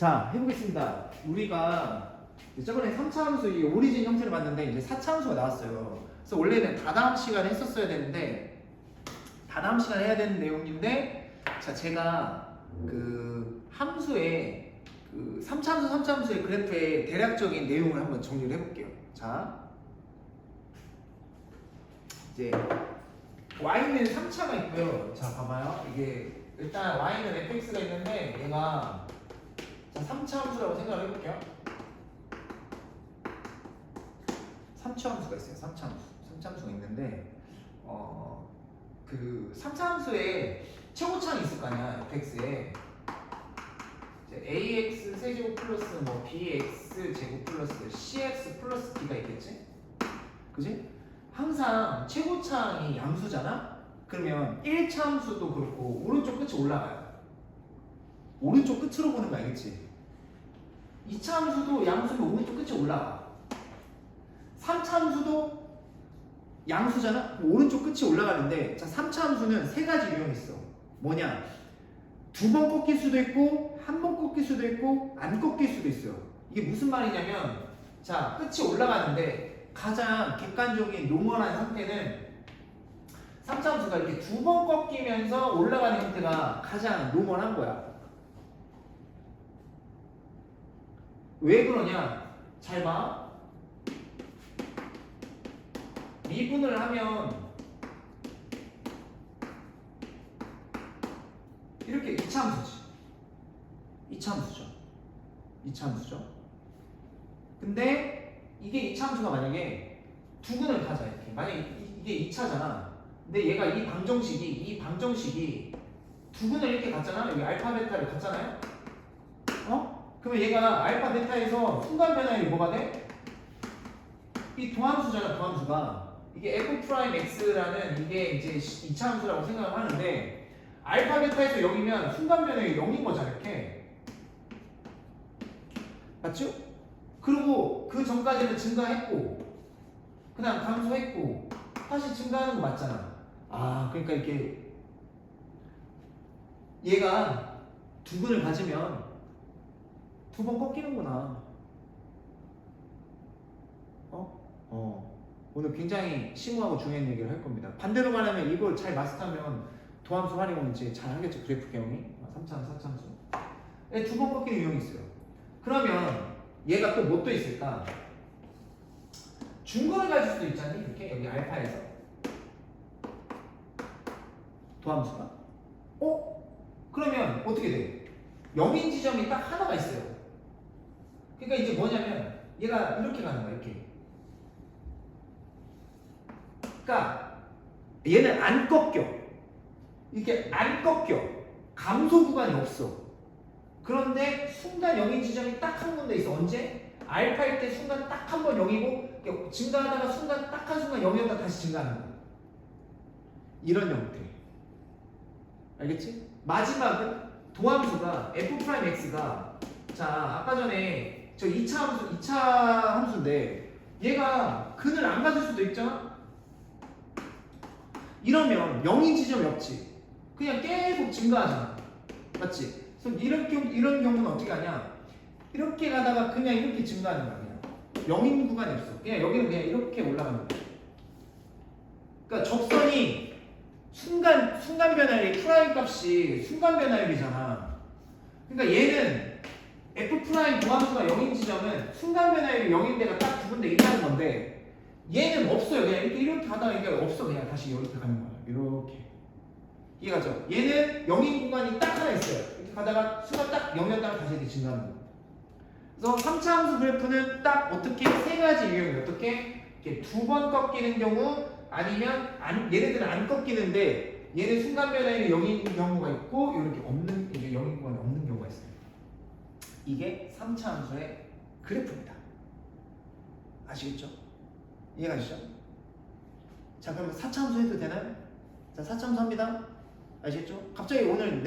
자, 해보겠습니다. 우리가 저번에 3차 함수 이 오리진 형태를 봤는데 이제 4차 함수가 나왔어요. 그래서 원래는 다다음 시간에 했었어야 되는데 다다음 시간에 해야 되는 내용인데 자, 제가 그 함수의 그 3차 함수의 그래프의 대략적인 내용을 한번 정리를 해볼게요. 자, 이제 y는 3차가 있고요. 자, 봐봐요. 이게 일단 y는 fx가 있는데 얘가 자, 3차 함수라고 생각을 해볼게요. 3차 함수가 있어요. 3차 함수. 3차 함수가 있는데 그 3차 함수에 최고차항이 있을 거 아니야. fx에 ax 세제곱 플러스 뭐 bx 제곱 플러스 cx 플러스 d가 있겠지? 그지? 항상 최고차항이 양수잖아? 그러면 1차 함수도 그렇고 오른쪽 끝이 올라가요. 오른쪽 끝으로 보는 거 알겠지? 2차 함수도 양수면 오른쪽 끝이 올라가. 3차 함수도 양수잖아? 오른쪽 끝이 올라가는데 자, 3차 함수는 세 가지 유형이 있어. 뭐냐? 두 번 꺾일 수도 있고 한 번 꺾일 수도 있고 안 꺾일 수도 있어요. 이게 무슨 말이냐면 자, 끝이 올라가는데 가장 객관적인 노멀한 상태는 3차 함수가 이렇게 두 번 꺾이면서 올라가는 형태가 가장 노멀한 거야. 왜 그러냐? 잘 봐. 미분을 하면 이렇게 2차 함수지. 2차 함수죠. 2차 함수죠. 근데 이게 2차 함수가 만약에 두 근을 가자 이렇게. 만약에 이게 2차잖아. 근데 얘가 이 방정식이 두 근을 이렇게 갔잖아. 여기 알파 베타를 갔잖아요. 그러면 얘가 알파 베타에서 순간 변화율이 뭐가 돼? 이 도함수잖아. 도함수가 이게 f 프라임 x라는 이게 이제 2차 함수라고 생각을 하는데 알파 베타에서 0이면 순간 변화율이 0인 거잖아. 이렇게 맞죠? 그리고 그 전까지는 증가했고 그 다음 감소했고 다시 증가하는 거 맞잖아. 아, 그러니까 이렇게 얘가 두 근을 가지면 두 번 꺾이는구나. 오늘 굉장히 심오하고 중요한 얘기를 할 겁니다. 반대로 말하면 이걸 잘 마스터하면 도함수 활용은 이제 잘 하겠죠. 그래프 개형이 3차 함수, 4차 함수. 두 번 꺾이는 유형이 있어요. 그러면 얘가 또 뭐 또 있을까? 중근을 가질 수도 있잖니. 이렇게 여기 알파에서 도함수가. 그러면 어떻게 돼? 0인 지점이 딱 하나가 있어요. 그러니까 이제 뭐냐면 얘가 이렇게 가는 거야. 이렇게. 그러니까 얘는 안 꺾여. 이게 안 꺾여. 감소 구간이 없어. 그런데 순간 0인 지점이 딱 한 군데 있어. 언제? 알파일 때 순간 딱 한 번 0이고 증가하다가 순간 딱 한 순간 0이었다 다시 증가하는 거야. 이런 형태. 알겠지? 마지막은 도함수가 f'x가 자, 아까 전에 저 2차 함수인데 얘가 근을 안 가질 수도 있잖아? 이러면 0인 지점이 없지. 그냥 계속 증가하잖아. 맞지? 그래서 이런 경우는 어떻게 하냐? 이렇게 가다가 그냥 이렇게 증가하는 거야. 그냥 0인 구간이 없어. 그냥 여기는 그냥 이렇게 올라가는 거야. 그러니까 적선이 순간 변화율이 프라임 값이 순간 변화율이잖아. 그러니까 얘는 f 프라임 도함수가 0인 지점은 순간 변화율이 0인 데가 딱 두 군데 있다는 건데 얘는 없어요. 그냥 이렇게 가다가 이게 없어. 그냥 다시 이렇게 가는 거야. 이렇게. 이해가죠? 얘는 0인 구간이 딱 하나 있어요. 이렇게 가다가 순간 딱 0이었다가 다시 이렇게 증가하는 거야. 그래서 3차 함수 그래프는 딱 어떻게 세 가지 유형이 어떻게 이렇게 두 번 꺾이는 경우 아니면 얘네들은 안 꺾이는데 얘는 순간 변화율이 0인 경우가 있고 이렇게 없는 이제 0인 구간이 없는 경우가 있어요. 이게 3차 함수의 그래프입니다. 아시겠죠? 이해가시죠? 자, 그러면 4차 함수 해도 되나요? 자, 4차 함수 합니다. 아시겠죠? 갑자기 오늘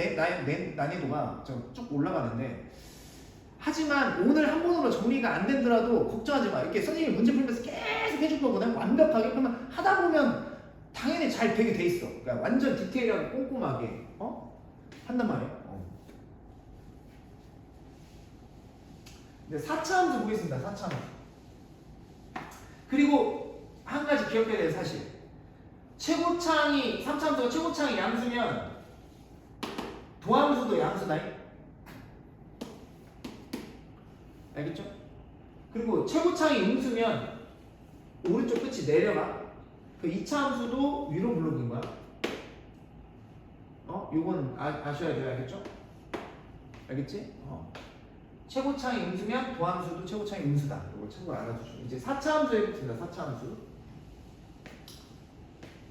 난이도가 쭉 올라가는데 하지만 오늘 한 번으로 정리가 안 되더라도 걱정하지 마. 이렇게 선생님이 문제 풀면서 계속 해줄 거거든. 완벽하게. 그러면 하다 보면 당연히 잘 되게 돼 있어. 그러니까 완전 디테일하게 꼼꼼하게 한단 말이에요. 이제 4차 함수 보겠습니다. 4차 함수. 그리고 한 가지 기억해야 돼요, 사실. 최고창이 3차 함수가 최고창이 양수면 도함수도 양수다. 알겠죠? 그리고 최고창이 음수면 오른쪽 끝이 내려가. 그 2차 함수도 위로 블록인 거야. 요건 아셔야 돼요. 알겠죠? 알겠지? 최고창이 음수면 도함수도 최고창이 음수다. 이거 참고로 알아두죠. 이제 4차 함수 해보겠습니다. 4차 함수.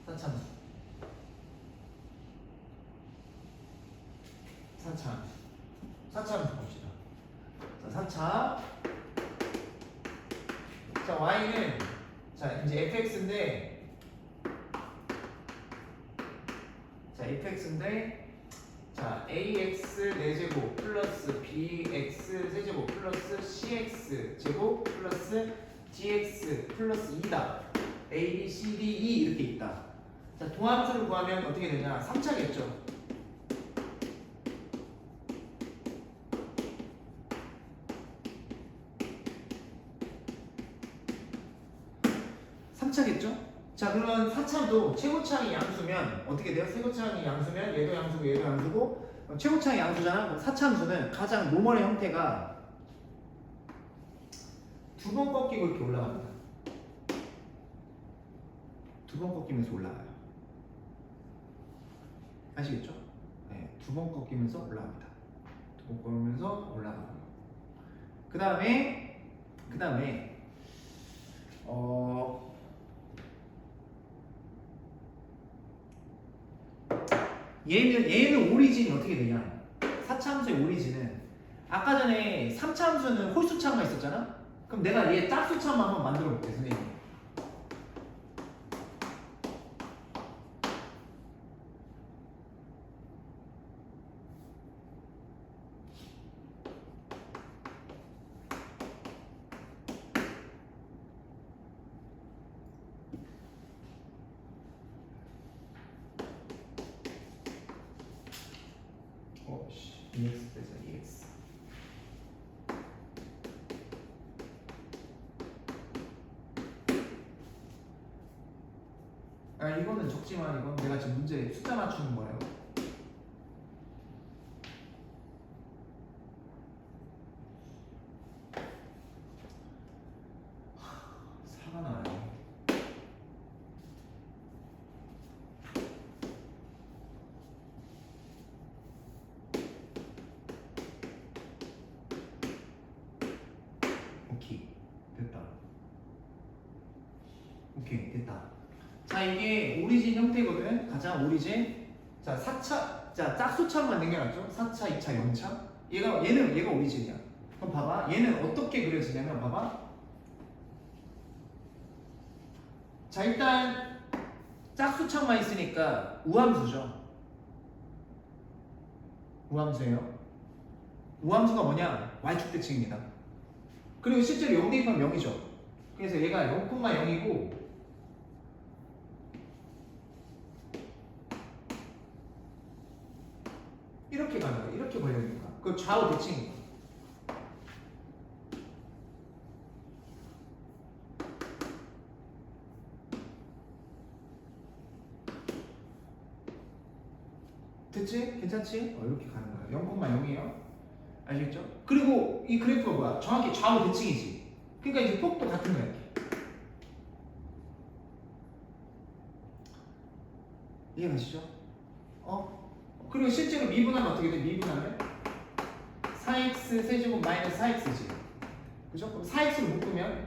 4차 함수. 4차 함수. 4차 함수 봅시다. 자, 4차. 자, y는 자, 이제 fx인데 자, fx인데 자, ax 4제곱 플러스 bx 세제곱 플러스 cx 제곱 플러스 dx 플러스 2다. a, b, c, d, e 이렇게 있다. 자, 도함수를 구하면 어떻게 되냐? 3차겠죠. 3차겠죠? 자, 그러면 4차도 최고창이 양수면 어떻게 돼요? 최고창이 양수면 얘도 양수고 얘도 양수고 최고창이 양수잖아. 그럼 4차 함수는 가장 노멀의 형태가 두 번 꺾이고 이렇게 올라갑니다. 두 번 꺾이면서 올라가요. 아시겠죠? 네, 두 번 꺾이면서 올라갑니다. 두 번 꺾이면서 올라가고. 그 다음에 얘는 오리진이 어떻게 되냐? 4차 함수의 오리진은 아까 전에 3차 함수는 홀수차만 있었잖아? 그럼 내가 얘 짝수차만 한번 만들어 볼게, 선생님. EX 빼서 EX. 이거는 적지만 이건 내가 지금 문제 숫자 맞추는 거예요. 사가 나와요. 오케이, 됐다. 자, 이게 오리진 형태거든. 가장 오리진. 자, 4차. 자, 짝수차만 남겨놨죠. 4차, 2차, 0차. 얘가 오리진이야. 그럼 봐봐. 얘는 어떻게 그려지냐면 봐봐. 자, 일단 짝수창만 있으니까 우함수죠. 우함수예요. 우함수가 뭐냐? y축 대칭입니다. 그리고 실제로 0 대입하면 0이죠. 그래서 얘가 0,0이고 이렇게 가는 거야. 이렇게 걸려있는 거야. 그 좌우 대칭인 거야. 됐지? 괜찮지? 이렇게 가는 거야. 0,0이에요. 아시겠죠? 그리고 이 그래프가 뭐야? 정확히 좌우 대칭이지. 그러니까 이제 폭도 같은 거야. 이렇게. 이해가시죠? 그리고 실제로 미분하면 어떻게 돼? 미분하면 4x 세제곱 마이너스 4x지. 그죠? 그럼 4x로 묶으면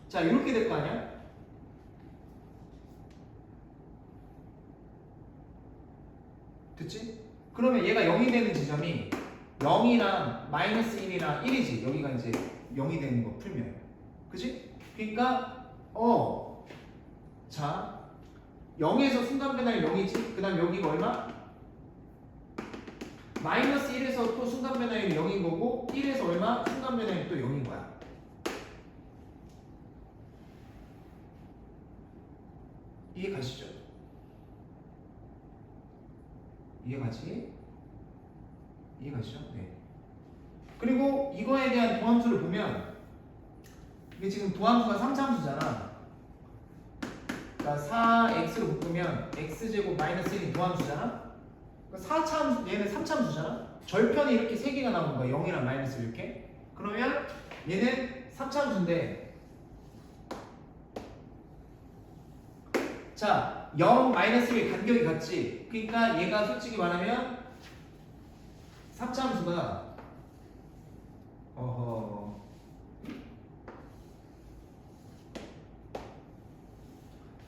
자, 이렇게 될 거 아니야? 됐지? 그러면 얘가 0이 되는 지점이 0이랑 마이너스 1이랑 1이지. 여기가 이제 0이 되는 거 풀면. 그지? 그러니까 자 0에서 순간 변화율 0이지. 그 다음 여기가 얼마? 마이너스 1에서 또 순간 변화율이 0인 거고 1에서 얼마? 순간 변화율이 또 0인 거야. 이해 가시죠? 이해 가지? 이해가시죠? 네. 그리고 이거에 대한 도함수를 보면 이게 지금 도함수가 3차함수잖아. 그러니까 4x로 묶으면 x제곱 마이너스 1이 도함수잖아. 그러니까 4차함수, 얘는 3차함수잖아. 절편이 이렇게 3개가 나오는 거야. 0이랑 마이너스 이렇게. 그러면 얘는 3차함수인데 자, 0, 마이너스 1 간격이 같지. 그러니까 얘가 솔직히 말하면 3차함수가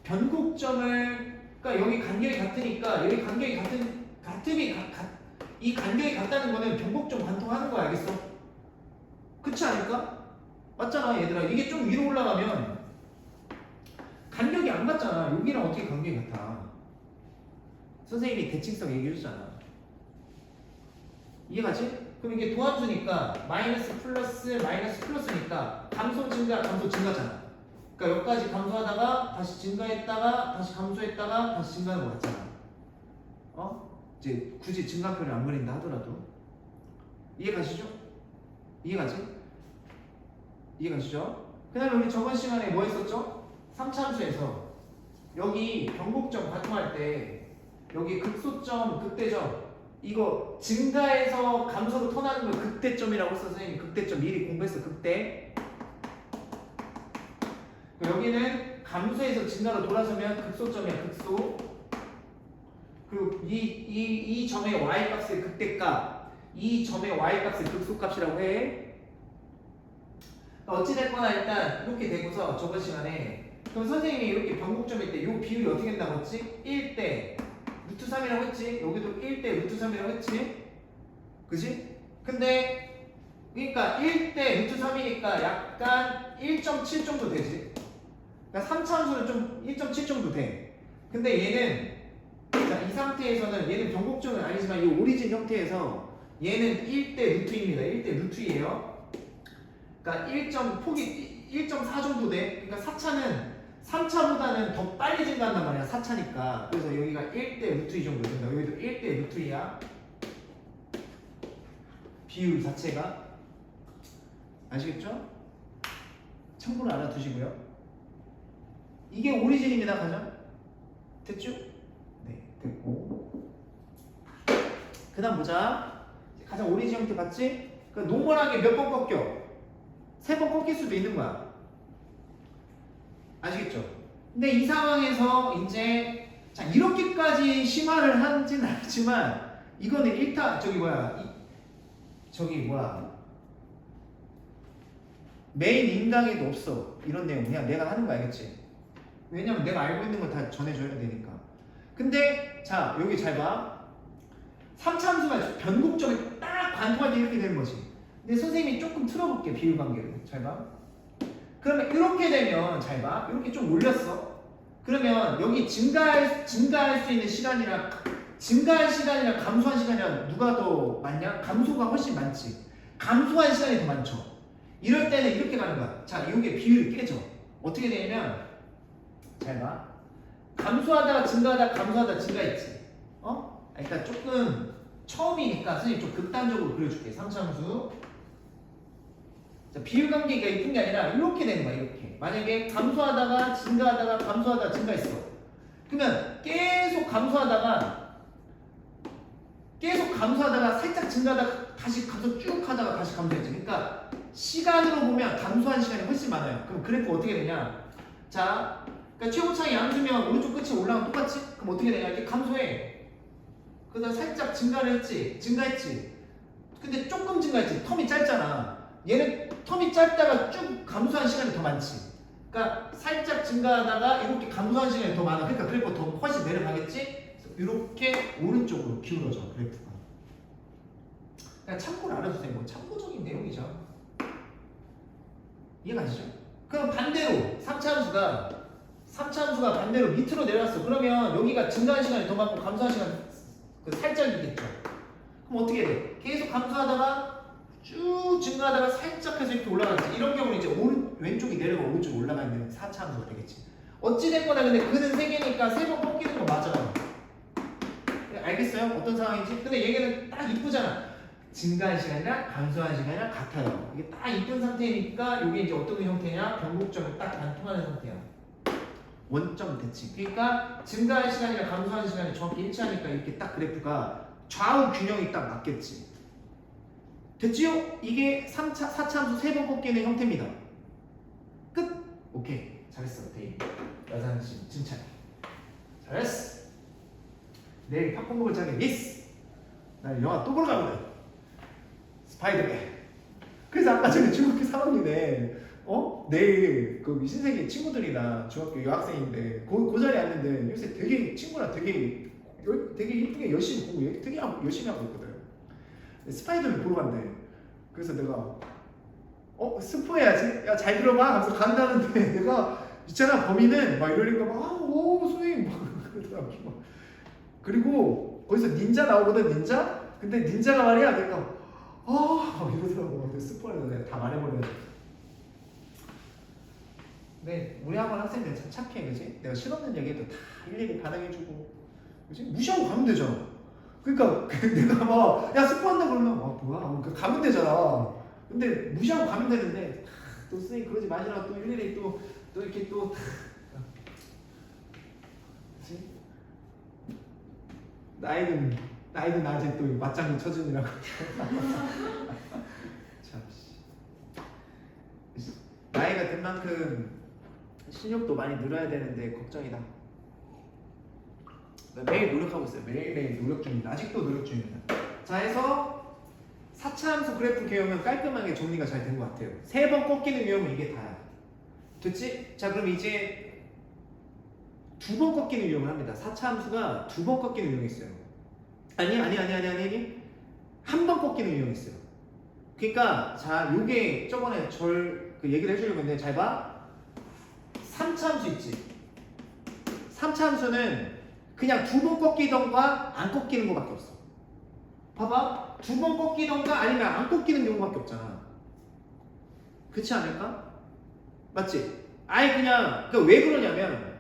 변곡점을 그러니까 여기 간격이 같으니까 여기 간격이 이 간격이 같다는 거는 변곡점 관통하는 거야. 알겠어? 그렇지 않을까? 맞잖아 얘들아. 이게 좀 위로 올라가면 간격이 안 같잖아. 여기랑 어떻게 간격이 같아? 선생님이 대칭성 얘기해줬잖아. 이해가지? 그럼 이게 도함수니까 마이너스 플러스니까 감소 증가잖아. 그러니까 여기까지 감소하다가 다시 증가했다가 다시 감소했다가 다시 증가하는 거 같잖아. 이제 굳이 증가표를 안 그린다 하더라도 이해가시죠? 이해가시죠? 그 다음에 우리 저번 시간에 뭐 했었죠? 3차함수에서 여기 변곡점 관통할 때 여기 극소점, 극대점 이거 증가해서 감소로 턴하는 걸 극대점이라고 했어. 선생님이 극대점 미리 공부했어. 극대. 여기는 감소해서 증가로 돌아서면 극소점이야. 극소. 그리고 이 점의 y값의 극대값, 이 점의 y값의 극소값이라고 해. 어찌됐거나 일단 이렇게 되고서 저번 시간에 그럼 선생님이 이렇게 변곡점일 때 이 비율이 어떻게 된다고 했지? 1대 루트 3이라고 했지? 여기도 1대 루트 3이라고 했지? 그지? 근데 그러니까 1대 루트 3이니까 약간 1.7 정도 되지? 그러니까 3차함수는 좀 1.7 정도 돼. 근데 얘는 자, 이 상태에서는 얘는 변곡점은 아니지만 이 오리진 형태에서 얘는 1대 루트입니다. 1대 루트예요. 그러니까 폭이 1.4 정도 돼. 그러니까 4차는 3차보다는 더 빨리 증가한단 말이야. 4차니까. 그래서 여기가 1대 루트 2 정도 된다. 여기도 1대 루트 2야. 비율 자체가. 아시겠죠? 참고로 알아두시고요. 이게 오리진입니다. 가장. 됐죠? 네, 됐고. 그 다음 보자. 가장 오리진 형태 봤지? 그러니까 노멀하게 몇 번 꺾여? 3번 꺾일 수도 있는 거야. 아시겠죠? 근데 이 상황에서 이제 자 이렇게까지 심화를 하진 않지만 이거는 1타 메인 인강에도 없어. 이런 내용 그냥 내가 하는 거 알겠지? 왜냐면 내가 알고 있는 걸 다 전해줘야 되니까. 근데 자 여기 잘 봐. 3차함수가 변곡점에 딱 관통할 때 이렇게 되는 거지. 근데 선생님이 조금 틀어볼게. 비율 관계를. 잘 봐. 그러면 이렇게 되면 잘 봐. 이렇게 좀 올렸어. 그러면 여기 증가할 수 있는 시간이랑 감소한 시간이랑 누가 더 많냐? 감소가 훨씬 많지. 감소한 시간이 더 많죠. 이럴 때는 이렇게 가는 거야. 자, 이게 비율이 깨져. 어떻게 되냐면 잘 봐. 감소하다가 증가하다가 감소하다가 증가했지. 그러니까 조금 처음이니까 선생님 좀 극단적으로 그려줄게. 3차함수. 자, 비율 관계가 이쁜 게 아니라 이렇게 되는 거야. 이렇게. 만약에 감소하다가 증가하다가 감소하다가 증가했어. 그러면 계속 감소하다가 살짝 증가하다가 다시 감소 쭉 하다가 다시 감소했지. 그러니까 시간으로 보면 감소한 시간이 훨씬 많아요. 그럼 그래프 어떻게 되냐? 자, 그러니까 최고차이 양수면 오른쪽 끝이 올라가면 똑같지? 그럼 어떻게 되냐? 이렇게 감소해. 그러다 살짝 증가했지. 근데 조금 증가했지. 텀이 짧잖아. 얘는 텀이 짧다가 쭉 감소한 시간이 더 많지. 그러니까 살짝 증가하다가 이렇게 감소한 시간이 더 많아. 그러니까 그래프가 더 훨씬 내려가겠지? 이렇게 오른쪽으로 기울어져 그래프가. 그냥 참고를 알아주세요. 뭐 참고적인 내용이죠. 이해가 되죠? 그럼 반대로 3차함수가 반대로 밑으로 내려왔어. 그러면 여기가 증가한 시간이 더 많고 감소한 시간 살짝이겠죠. 그럼 어떻게 돼? 계속 감소하다가 쭉 증가하다가 살짝 해서 이렇게 올라가겠지. 이런 경우는 이제 왼쪽이 내려가 오른쪽이 올라가 있는 4차함수가 되겠지. 어찌됐거나 근데 그는 3개니까 3번 꺾이는 거 맞아. 알겠어요? 어떤 상황인지? 근데 얘기는 딱 이쁘잖아. 증가한 시간이랑 감소한 시간이랑 같아요. 이게 딱 이쁜 상태니까 이게 이제 어떤 형태냐? 변곡점이 딱 반통하는 상태야. 원점 대칭. 그러니까 증가한 시간이랑 감소한 시간이 정확히 일치하니까 이렇게 딱 그래프가 좌우 균형이 딱 맞겠지. 됐지요? 이게 4차함수 3번 꺾이는 형태입니다. 끝! 오케이. 잘했어. 데이. 여산씨 칭찬. 잘했어. 내일 팝콘 먹을 자기 미스. 나 영화 또 보러 가거든. 스파이더맨. 그래서 아까 전에 중학교 3학년에 내일 그 신세계 친구들이나 중학교 여학생인데 그 자리에 왔는데 요새 되게 친구랑 되게 이쁘게 열심히 공부 되게 열심히 하고 있거든. 스파이더맨 보러 간대. 그래서 내가 스포해야지. 야 잘 들어봐. 하면서 간다는데 내가 있잖아 범인은 막 이러니까 막오 선생님 막 그러더라고. 그리고 거기서 닌자 나오거든 닌자. 근데 닌자가 말이야 내가 막 이러더라고. 근데 스포해서 내가 다 말해버려가지고. 근데 우리 학원 학생들 참 착해, 그지? 내가 실없는 얘기해도 다 일일이 반응해주고, 그지? 무시하고 가면 되잖아. 그러니까 내가 막 야 스포한다 그러면 뭐야? 가면 되잖아. 근데 무시하고 가면 되는데 또 선생님 그러지 마시라고 또 일일이 또 이렇게 또 그지? 나이는 낮에 또 맞장구 쳐주느라고. 참. 나이가 든 만큼 실력도 많이 늘어야 되는데 걱정이다. 매일 노력하고 있어요. 매일매일 노력 중입니다. 아직도 노력 중입니다. 자, 해서 4차 함수 그래프 개형은 깔끔하게 정리가 잘 된 것 같아요. 3번 꺾이는 유형은 이게 다야. 됐지? 자, 그럼 이제 2번 꺾이는 유형을 합니다. 4차 함수가 2번 꺾이는 유형이 있어요. 아니. 한 번 꺾이는 유형이 있어요. 그러니까 자, 요게 저번에 그 얘기를 해주려고 했는데 잘 봐. 3차 함수 있지. 3차 함수는 그냥 2번 꺾이던가 안 꺾이는 거밖에 없어. 봐봐. 2번 꺾이던가 아니면 안 꺾이는 경우밖에 없잖아. 그렇지 않을까? 맞지? 아예 그냥 왜 그러냐면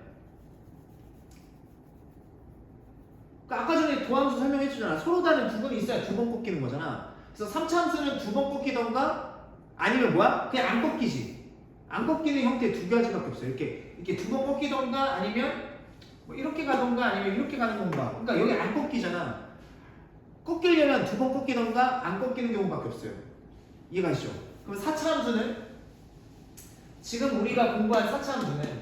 아까 전에 도함수 설명해 주잖아. 서로 다른 두 번이 있어야 2번 꺾이는 거잖아. 그래서 3차 함수는 2번 꺾이던가 아니면 뭐야? 그냥 안 꺾이지. 안 꺾이는 형태 두 가지밖에 없어요. 이렇게 2번 꺾이던가 아니면 뭐 이렇게 가던가 아니면 이렇게 가는 건가. 그러니까 여기 안 꺾이잖아. 꺾이려면 2번 꺾이던가 안 꺾이는 경우밖에 없어요. 이해가시죠? 그럼 4차 함수는 지금 우리가 공부한 4차 함수는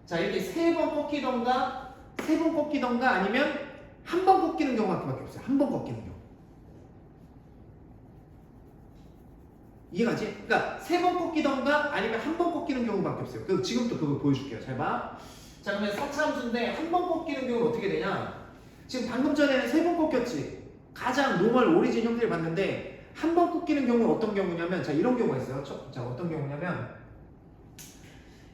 자 이렇게 3번 꺾이던가 아니면 한 번 꺾이는 경우밖에 없어요. 한 번 꺾이는 경우. 이해가지? 그러니까 3번 꺾이던가 아니면 한 번 꺾이는 경우밖에 없어요. 그래서 지금부터 그거 보여줄게요. 잘 봐. 자 그러면 4차 함수인데 한 번 꺾이는 경우는 어떻게 되냐? 지금 방금 전에는 3번 꺾였지. 가장 노멀 오리진 형태를 봤는데 한 번 꺾이는 경우는 어떤 경우냐면 자 이런 경우가 있어요. 자 어떤 경우냐면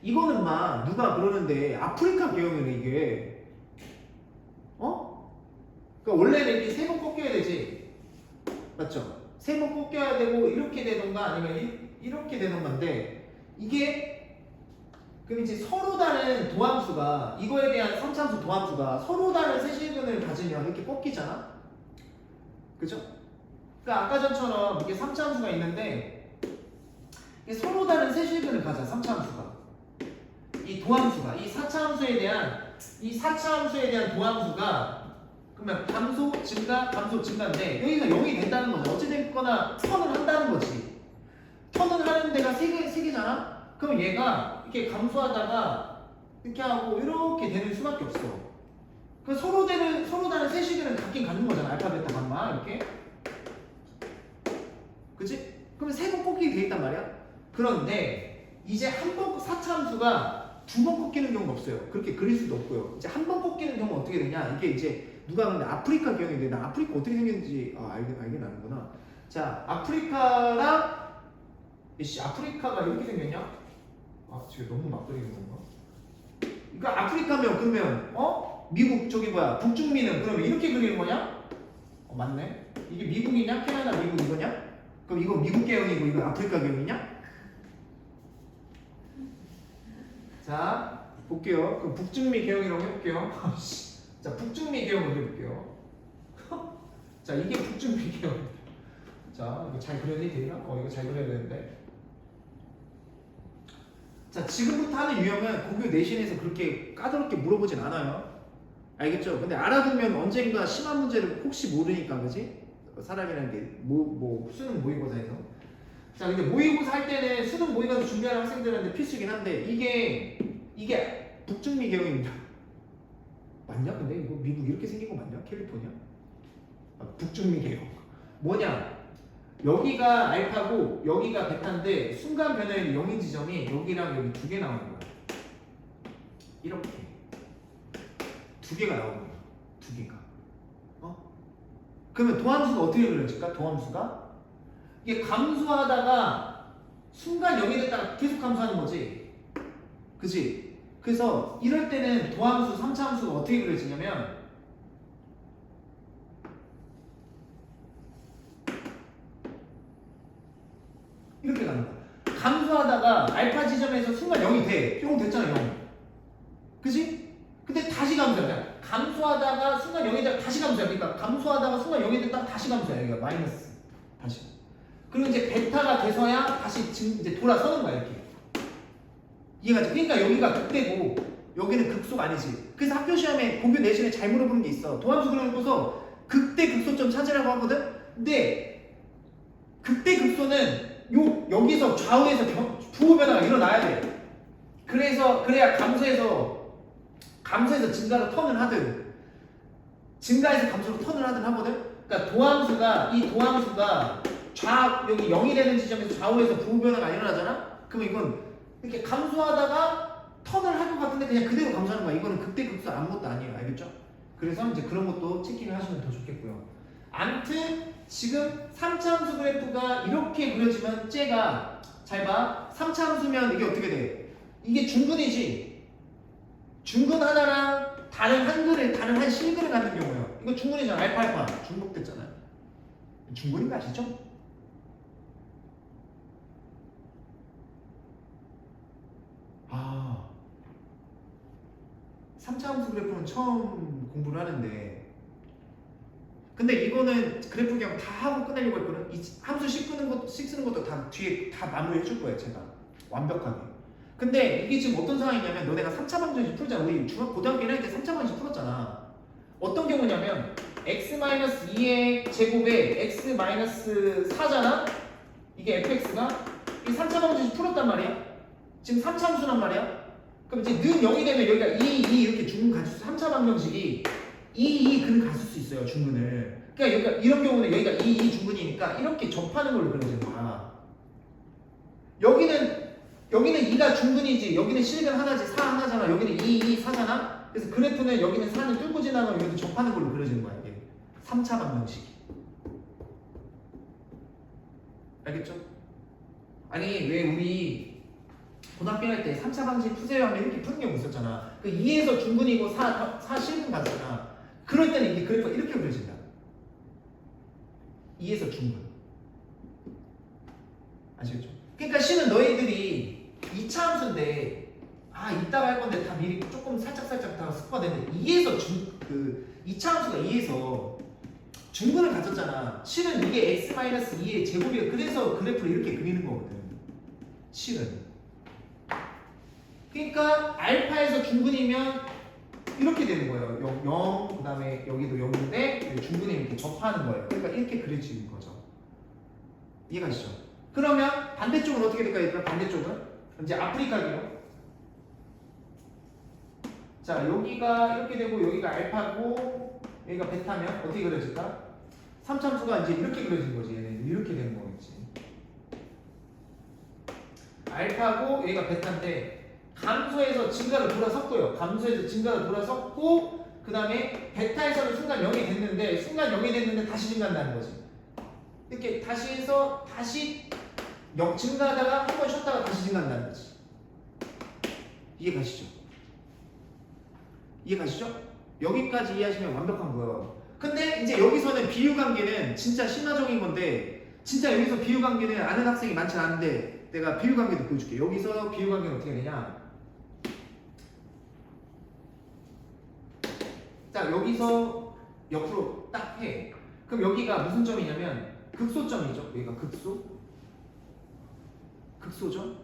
이거는 막 누가 그러는데 아프리카 계형이네 이게. 그러니까 원래는 이렇게 3번 꺾여야 되지. 맞죠? 3번 꺾여야 되고 이렇게 되던가 아니면 이렇게 되던가인데 이게 그럼 이제 서로 다른 도함수가 이거에 대한 3차함수 도함수가 서로 다른 세실근을 가지면 이렇게 꺾이잖아? 그죠? 그러니까 아까 전처럼 이렇게 3차함수가 있는데 이게 서로 다른 세실근을 가져 3차함수가 이 도함수가 이 4차함수에 대한 도함수가 그러면 감소 증가인데 여기가 0이 된다는 거죠. 어찌됐거나 턴을 한다는 거지. 턴을 하는 데가 3개잖아? 그럼 얘가 이렇게 감소하다가 이렇게 하고 이렇게 되는 수밖에 없어. 그 서로 다른 세시계는 같긴 같는 거잖아. 알파벳 감마 이렇게. 그치? 그러면 3번 꺾이게 돼 있단 말이야. 그런데 이제 한 번 4차 함수가 2번 꺾이는 경우는 없어요. 그렇게 그릴 수도 없고요. 이제 한 번 꺾이는 경우는 어떻게 되냐? 이게 이제 누가 근데 아프리카 경우인데 나 아프리카 어떻게 생겼는지 알게 나는구나. 자 아프리카랑 아프리카가 이렇게 생겼냐? 지금 너무 막 그리는 건가? 그러니까 아프리카면 그러면 미국 저기 뭐야 북중미는 그러면 이렇게 그리는 거냐? 맞네. 이게 미국이냐? 캐나다 미국 이거냐? 그럼 이거 미국 계형이고 이거 아프리카 계형이냐? 자 볼게요. 그럼 북중미 계형이라고 해볼게요. 자 북중미 계형을 해볼게요. 자, 이게 북중비계형입니다. 자, 이거 잘 그려야 되나? 이거 잘 그려야 되는데. 자, 지금부터 하는 유형은 고교 내신에서 그렇게 까다롭게 물어보진 않아요. 알겠죠? 근데 알아두면 언젠가 심한 문제를 혹시 모르니까, 그지? 사람이라는 게 수능 모의고사에서. 자, 근데 모의고사 할 때는 수능 모의고사 준비하는 학생들한테 필수긴 한데 이게 북중미 계형입니다. 맞냐? 근데 이거 미국 이렇게 생긴 거 맞냐? 캘리포니아? 북중미 계형. 뭐냐? 여기가 알파고 여기가 베타인데 순간 변화의 영인 지점이 여기랑 여기 두 개 나오는 거야. 이렇게 두 개가 나오는 거야. 두 개가. 그러면 도함수가 어떻게 그려질까? 도함수가 이게 감소하다가 순간 영이 됐다가 계속 감소하는 거지. 그치? 그래서 이럴 때는 도함수, 3차 함수가 어떻게 그려지냐면 이렇게 가는 거야. 감소하다가 알파 지점에서 순간 0이 돼. 0 됐잖아, 0. 그치? 근데 다시 감소야. 감소하다가 순간 0이 되다가 다시 감소야. 그러니까 감소하다가 순간 0이 됐다가 다시 감소야. 여기가 마이너스. 다시. 그리고 이제 베타가 돼서야 다시 이제 돌아서는 거야, 이렇게. 이해가 돼? 그러니까 여기가 극대고 여기는 극소가 아니지. 그래서 학교 시험에 고교 내신에 잘 물어보는 게 있어. 도함수 그려놓고서 극대 극소점 찾으라고 하거든? 근데 극대 극소는 여기서 좌우에서 부호 변화가 일어나야 돼. 그래야 감소해서 증가로 턴을 하든 증가해서 감소로 턴을 하든 하거든. 그러니까 이 도함수가 여기 0이 되는 지점에서 좌우에서 부호 변화가 일어나잖아. 그럼 이건 이렇게 감소하다가 턴을 할 것 같은데 그냥 그대로 감소하는 거야. 이거는 극대 극소 아무것도 아니에요. 알겠죠? 그래서 이제 그런 것도 체킹을 하시면 더 좋겠고요. 아무튼 지금 3차 함수 그래프가 이렇게 그려지면 쟤가 잘 봐. 3차 함수면 이게 어떻게 돼? 이게 중근이지. 중근 하나랑 다른 한 실근을 갖는 경우예요. 이거 중근이잖아. 알파 중복됐잖아요. 중근인 거 아시죠? 아, 3차 함수 그래프는 처음 공부를 하는데 근데 이거는 그래프 그냥 다 하고 끝내려고 했거든. 이 함수 식 쓰는 것도 다 뒤에 다 마무리 해줄 거예요, 제가. 완벽하게. 근데 이게 지금 어떤 상황이냐면 너네가 3차 방정식 풀잖아. 우리 고등학교 1학년 때 3차 방정식 풀었잖아. 어떤 경우냐면 x-2의 제곱에 x-4잖아. 이게 fx가 이 3차 방정식 풀었단 말이야. 지금 3차 함수란 말이야. 그럼 이제 는 0이 되면 여기가 2 이렇게 중근 가질 수 3차 방정식이 2 근을 갔을 수 있어요, 중근을. 그러니까 이런 경우는 여기가 2 중근이니까 이렇게 접하는 걸로 그려지는 거야. 여기는 2가 중근이지, 여기는 실근 하나지, 4 하나잖아. 여기는 2, 4잖아. 그래서 그래프는 여기는 4는 뚫고 지나가면 여기도 접하는 걸로 그려지는 거야, 이게. 3차 방정식이. 알겠죠? 아니, 왜 우리 고등학교 할 때 3차 방정식 푸세요 하면 이렇게 푸는 경우 있었잖아. 그 2에서 중근이고 4 실근 가잖아. 그럴 때는 이게 그래프가 이렇게 그려진다. 2에서 중근. 아시겠죠? 그러니까 C는 너희들이 2차 함수인데 이따가 할 건데 다 미리 조금 살짝 다 스포되는데 2차 함수가 2에서 중근을 가졌잖아. C는 이게 x-2의 제곱이야. 그래서 그래프를 이렇게 그리는 거거든. C는. 그러니까 알파에서 중근이면 이렇게 되는 거예요. 0, 그 다음에 여기도 0인데 중근이 이렇게 접하는 거예요. 그러니까 이렇게 그려지는 거죠. 이해가 가시죠? 그러면 반대쪽은 어떻게 될까요? 얘들아? 반대쪽은 이제 아프리카기요. 자, 여기가 이렇게 되고 여기가 알파고 여기가 베타면 어떻게 그려질까? 3참수가 이제 이렇게 그려진 거지. 얘는 이렇게 되는 거겠지. 알파고 여기가 베타인데 감소해서 증가로 돌아섰고요. 감소해서 증가로 돌아섰고 그 다음에 베타에서는 순간 0이 됐는데 다시 증가한다는 거지. 이렇게 다시 해서 다시 증가하다가 한 번 쉬었다가 다시 증가한다는 거지. 이해가시죠? 여기까지 이해하시면 완벽한 거예요. 근데 이제 여기서는 비유관계는 진짜 신화적인 건데 진짜 여기서 비유관계는 아는 학생이 많지 않은데 내가 비유관계도 보여줄게. 여기서 비유관계는 어떻게 되냐? 자, 여기서 옆으로 딱 해. 그럼 그럼 여기가 무슨 점이냐면 극소점이죠. 여기가 극소죠.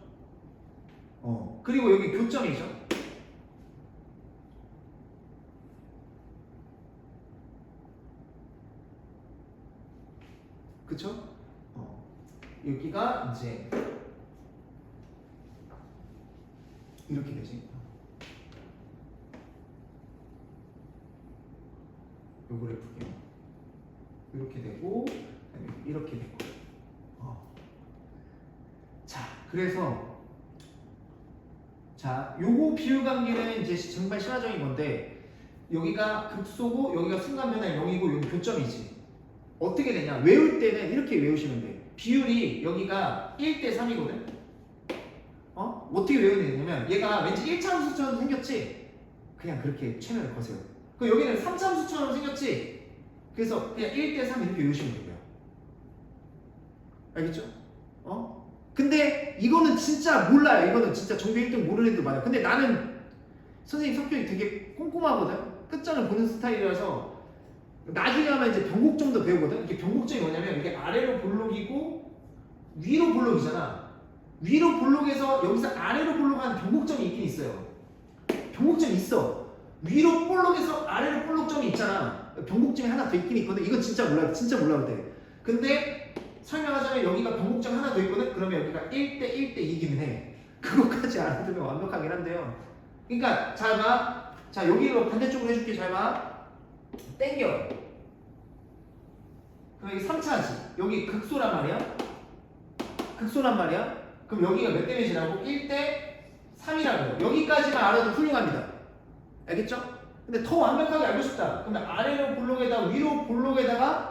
그리고 여기 교점이죠. 그쵸? 여기가 이제 이렇게 되지. 요 그래프게 이렇게 되고 이렇게 되고. 자, 그래서 자, 요거 비율관계는 이제 정말 신화적인 건데 여기가 극소고 여기가 순간 변화의 0이고 여기 교점이지. 어떻게 되냐? 외울 때는 이렇게 외우시면 돼. 비율이 여기가 1대 3이거든. 어떻게 외우면 되냐면 얘가 왠지 1차함수처럼 생겼지? 그냥 그렇게 최면을 거세요. 그 여기는 3차함수처럼 생겼지? 그래서 그냥 1대 3 이렇게 외우시면 되고요. 알겠죠? 근데 이거는 진짜 몰라요. 이거는 진짜 전교 1등 모르는 애들 많아요. 근데 나는 선생님 성격이 되게 꼼꼼하거든. 끝장을 보는 스타일이라서 나중에 하면 이제 변곡점도 배우거든. 이게 변곡점이 뭐냐면 이게 아래로 볼록이고 위로 볼록이잖아. 위로 볼록에서 여기서 아래로 볼록하는 변곡점이 있긴 있어요. 변곡점이 있어. 위로 볼록에서 아래로 볼록점이 있잖아. 변곡점이 하나 더 있긴 있거든. 이건 진짜 몰라요. 진짜 몰라도 돼. 근데 설명하자면 여기가 변곡점 하나 더 있거든. 그러면 여기가 1대 1대 2기는 해. 그것까지 알아두면 완벽하긴 한데요. 그러니까 잘 봐. 자, 여기로 반대쪽으로 해줄게. 잘 봐. 땡겨. 그럼 여기 3차지. 여기 극소란 말이야. 극소란 말이야. 그럼 여기가 몇 대 몇이라고? 1대 3이라고. 여기까지만 알아도 훌륭합니다. 알겠죠? 근데 더 완벽하게 알고 싶다. 그러면 아래로 볼록에다가 위로 볼록에다가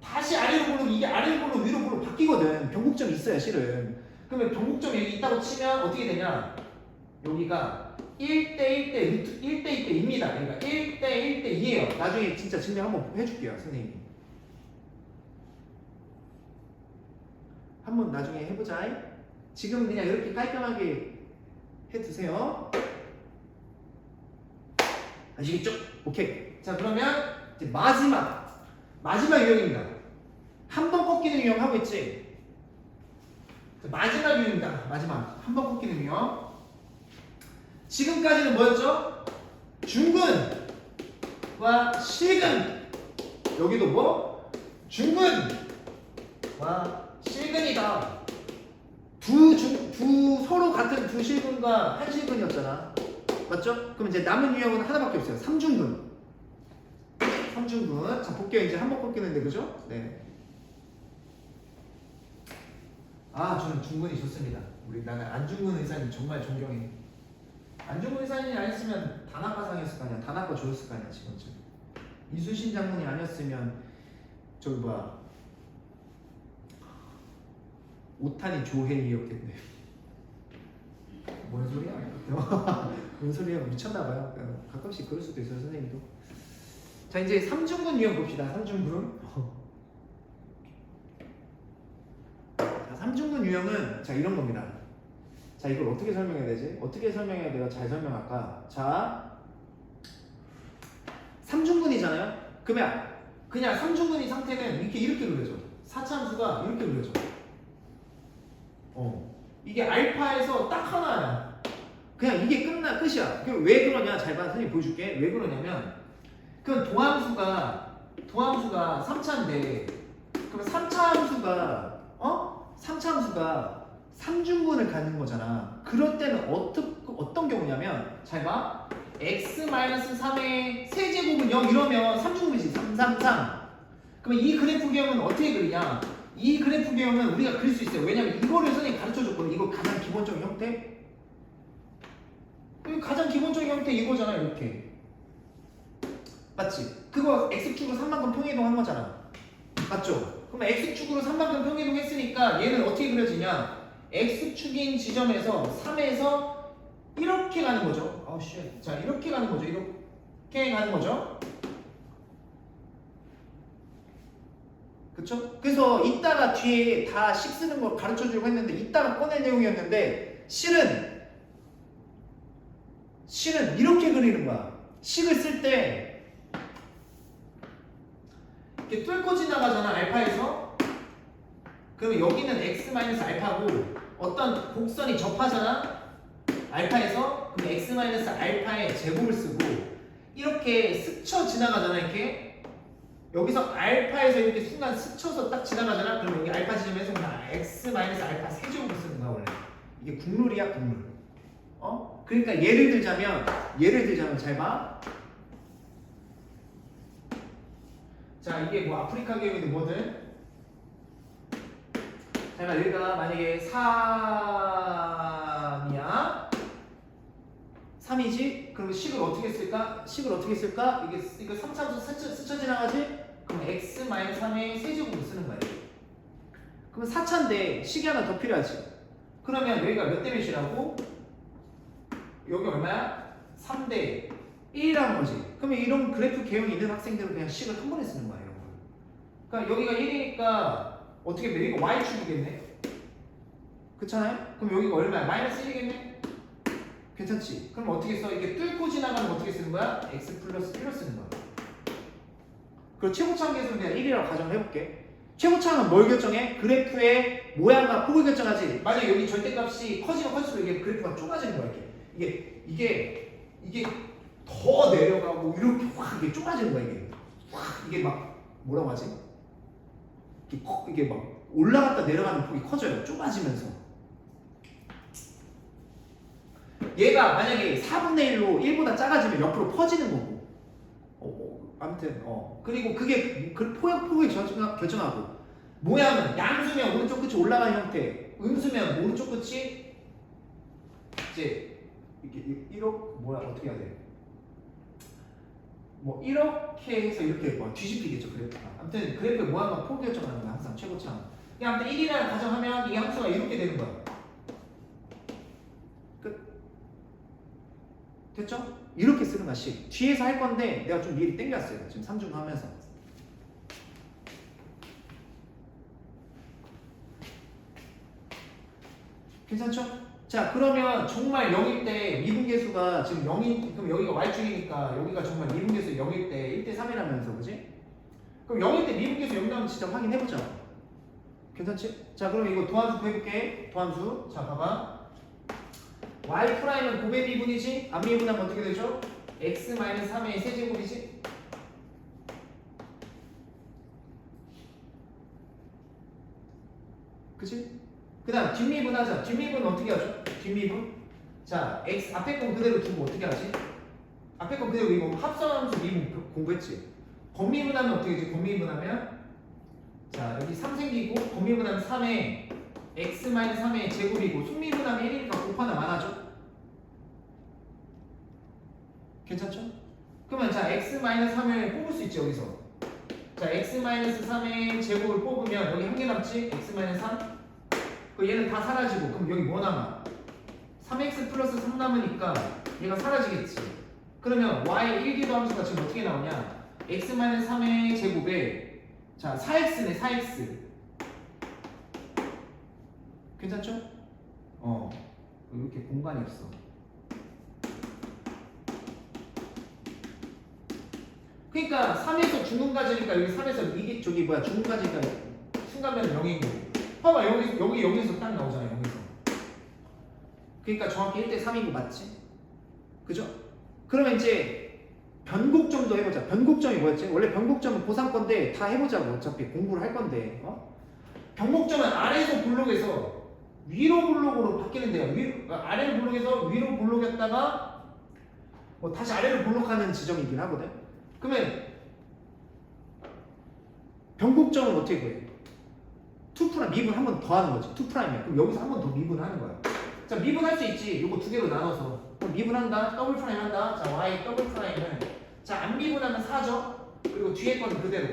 다시 아래로 볼록, 이게 아래로 볼록 위로 볼록 바뀌거든. 변곡점이 있어야 실은. 그러면 변곡점이 여기 있다고 치면 어떻게 되냐? 여기가 1대 1대 1대 1대 2입니다. 그러니까 1대 1대 2예요. 나중에 진짜 증명 한번 해줄게요, 선생님이. 한번 나중에 해보자. 지금 그냥 이렇게 깔끔하게 해두세요. 아시겠죠? 오케이. 자, 그러면 이제 마지막 유형입니다. 한 번 꺾이는 유형 하고 있지? 자, 마지막 유형입니다. 마지막 한 번 꺾이는 유형. 지금까지는 뭐였죠? 중근과 실근. 여기도 뭐? 중근과 실근이다. 두 서로 같은 두 실근과 한 실근이었잖아. 맞죠? 그럼 이제 남은 유형은 하나밖에 없어요. 3중근. 3중근. 자, 볼게요. 이제 한 번 꺾이는데, 그죠? 네. 저는 중근이 좋습니다. 나는 안중근 의사님 정말 존경해. 안중근 의사님이 아니었으면 단학과상이었을 거 아니야. 단학과 좋았을 거 아니야, 지금쯤. 이순신 장군이 아니었으면 저기 뭐야, 오탄이 조혜이였겠네. 뭔 소리야? 뭔 소리야? 미쳤나봐요. 가끔씩 그럴 수도 있어요, 선생님도. 자, 이제 3중근 유형 봅시다. 3중근. 자, 3중근 유형은 자, 이런 겁니다. 자, 이걸 어떻게 설명해야 되지? 어떻게 설명해야 내가 잘 설명할까? 자, 3중근이잖아요? 그러면 그냥 3중근이 상태는 이렇게 그려져. 4차함수가 이렇게 그려져. 이게 알파에서 딱 하나야. 그냥 이게 끝이야. 그럼 왜 그러냐? 잘 봐. 선생님 보여줄게. 왜 그러냐면 그럼 도함수가 3차인데 그러면 3차함수가 3중근을 갖는 거잖아. 그럴 때는 어떤 경우냐면 잘 봐. x-3의 세제곱은 0 이러면 3중근이지. 3, 3, 3. 그러면 이 그래프 경우는 어떻게 그리냐? 이 그래프 경우는 우리가 그릴 수 있어요. 왜냐면 이거를 선생님이 가르쳐줬거든. 이거 가장 기본적인 형태. 가장 기본적인 형태 이거잖아. 이렇게. 맞지? 그거 x축으로 3만큼 평이동 한 거잖아. 맞죠? 그럼 x축으로 3만큼 평이동 했으니까 얘는 어떻게 그려지냐? x축인 지점에서 3에서 이렇게 가는 거죠. 자, 이렇게 가는 거죠. 이렇게 가는 거죠. 그쵸? 그래서 이따가 뒤에 다 식 쓰는 거 가르쳐 주려고 했는데 이따가 꺼낼 내용이었는데 실은 이렇게 그리는 거야. 식을 쓸 때 이게 뚫고 지나가잖아 알파에서. 그러면 여기는 x 마이너스 알파고 어떤 곡선이 접하잖아 알파에서. 그럼 x 마이너스 알파의 제곱을 쓰고 이렇게 스쳐 지나가잖아 이렇게. 여기서 알파에서 이렇게 순간 스쳐서 딱 지나가잖아. 그럼 여기 알파 지점에서 그냥 x 마이너스 알파 세제곱을 쓰는 거야 원래. 이게 국룰이야 국룰. 그러니까 예를 들자면 잘 봐. 자 이게 뭐 아프리카 계획인데 뭐든. 자 여기가 만약에 3이야. 3이지? 그럼 식을 어떻게 쓸까? 이거 3차함수 스쳐 지나가지? 그럼 x 3의 세제곱을 쓰는 거야. 그러면 4차인데 식이 하나 더 필요하지. 그러면 여기가 몇 대 몇이라고? 여기 얼마야? 3대 1이라는 거지. 그러면 이런 그래프 개형이 있는 학생들은 그냥 식을 한 번에 쓰는 거야. 이런 걸. 그러니까 여기가 1이니까 어떻게 돼? 이거 y축이겠네. 그렇잖아요? 그럼 여기가 얼마야? 마이너스 1이겠네? 괜찮지? 그럼 어떻게 써? 이게 뚫고 지나가면 어떻게 쓰는 거야? x 플러스 1로 쓰는 거야. 그리고 최고차항 계수는 그냥 1이라고 가정해볼게. 최고차항은 뭘 결정해? 그래프의 모양과 폭을 결정하지. 만약 여기 절대값이 커지면 커질수록 이게 그래프가 좁아지는 거야. 이게 더 내려가고 이렇게 확 이게 좁아지는 거야. 이게 막 뭐라고 하지? 이게 막 올라갔다 내려가는 폭이 커져요. 좁아지면서. 얘가 만약에 4분의 1로 1보다 작아지면 옆으로 퍼지는 거고. 아무튼 그리고 그게 그 폭을 결정하고 모양은 양수면 오른쪽 끝이 올라가는 형태, 음수면 오른쪽 끝이 이제 이게 어떻게 해야 돼? 뭐 이렇게 해서 이렇게 뭐 뒤집히겠죠 그래프가. 아무튼 그래프의 모양과 폭을 결정하는 거야 항상 최고차항. 그냥 아무튼 1이라는 가정하면 이 함수가 이렇게 되는 거야. 됐죠? 이렇게 쓰는 것이 뒤에서 할 건데 내가 좀 미리 땡겼어요. 지금 3중 하면서. 괜찮죠? 자 그러면 정말 0일 때 미분계수가 지금 0인 그럼 여기가 y축이니까 여기가 정말 미분계수 0일 때 1대 3이라면서 그지? 그럼 0일 때 미분계수 0 나오면 진짜 확인해보자. 괜찮지? 자 그럼 이거 도함수 구해볼게. 도함수. 자 봐봐. y 프라임은 고배 미분이지? 안 미분하면 어떻게 되죠? x 3의 세제곱이지? 그치? 그 다음 뒷미분 하자. 뒷미분 어떻게 하죠? 뒷미분. 자 x 앞에 건 그대로 두고 어떻게 하지? 앞에 건 그대로 이거 합성함수 미분 공부했지? 겉미분하면 어떻게 되지? 겉미분하면 자 여기 3 생기고 겉미분하면 3에 x 3의 제곱이고 속미분하면 1이니까 곱하나 많아져? 괜찮죠? 그러면 자 x 3을 뽑을 수 있지 여기서. 자 x 3의 제곱을 뽑으면 여기 한 개 남지? x 3. 그 얘는 다 사라지고 그럼 여기 뭐 남아? 3x 플러스 3 남으니까 얘가 사라지겠지. 그러면 y 1기도 함수가 지금 어떻게 나오냐? x 3의 제곱에 자 4x네 4x. 괜찮죠? 이렇게 공간이 없어. 그러니까 3에서 중근까지니까 여기 3에서 이게 저기 뭐야 중근까지니까 순간면은 0인 거고. 봐봐 여기 여기서 딱 나오잖아요 여기서. 그러니까 정확히 1대 3인 거 맞지? 그죠? 그러면 이제 변곡점도 해보자. 변곡점이 뭐였지? 원래 변곡점은 고3 건데 다 해보자고. 어차피 공부를 할 건데. 변곡점은 아래에서 블록에서 위로 블록으로 바뀌는데요. 아래로 블록에서 위로 블록했다가 뭐 다시 아래로 블록하는 지점이긴 하거든. 그러면 변곡점은 어떻게 구해? 2' 미분 한 번 더 하는 거지. 2'이야. 그럼 여기서 한 번 더 미분하는 거야. 자 미분할 수 있지. 요거 두 개로 나눠서. 그럼 미분한다. 더블 프라임 한다. 자 y 더블 프라임은 자 안 미분하면 4죠. 그리고 뒤에 거는 그대로.